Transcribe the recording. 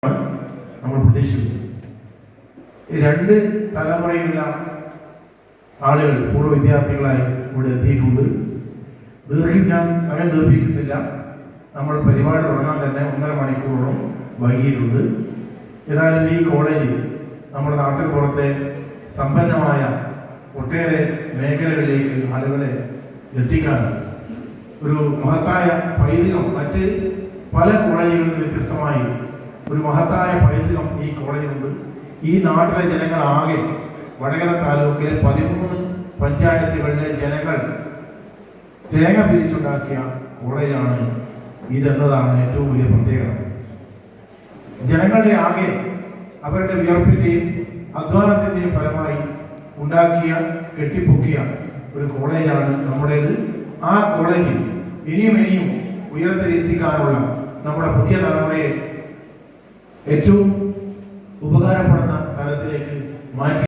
നമ്മൾ പ്രതീക്ഷിക്കുന്നത്. രണ്ട് തലമുറയിലുള്ള ആളുകൾ പൂർവ്വ വിദ്യാർത്ഥികളായി ഇവിടെ എത്തിയിട്ടുണ്ട്. ഞാൻ സമയം ദീർഘിക്കുന്നില്ല. നമ്മൾ പരിപാടി തുടങ്ങാൻ തന്നെ 1.5 മണിക്കൂറോളം വൈകിയിട്ടുണ്ട്. ഏതായാലും ഈ കോളേജ് നമ്മുടെ നാട്ടിൻ പുറത്തെ സമ്പന്നമായ ഒട്ടേറെ മേഖലകളിലേക്ക് ആളുകളെ എത്തിക്കാൻ ഒരു മഹത്തായ പൈതൃകം, മറ്റ് പല കോളേജുകളിൽ നിന്ന് വ്യത്യസ്തമായി ഒരു മഹത്തായ പൈതൃകം ഈ കോളേജിലുണ്ട്. ഈ നാട്ടിലെ ജനങ്ങളാകെ വടകര താലൂക്കിലെ 13 പഞ്ചായത്തുകളിലെ ജനങ്ങൾ തേങ്ങ പിരിച്ചുണ്ടാക്കിയ കോളേജാണ് ഇതെന്നതാണ് ഏറ്റവും വലിയ പ്രത്യേകത. ജനങ്ങളുടെ ആകെ അവരുടെ വിയർപ്പിൻ്റെയും അധ്വാനത്തിൻ്റെയും ഫലമായി ഉണ്ടാക്കിയ കെട്ടിപ്പൊക്കിയ ഒരു കോളേജാണ് നമ്മുടേത്. ആ കോളേജിൽ ഇനിയും ഉയരത്തിലെത്തിക്കാനുള്ള നമ്മുടെ പുതിയ തലമുറയെ ഏറ്റവും ഉപകാരപ്പെടുന്ന തലത്തിലേക്ക് മാറ്റി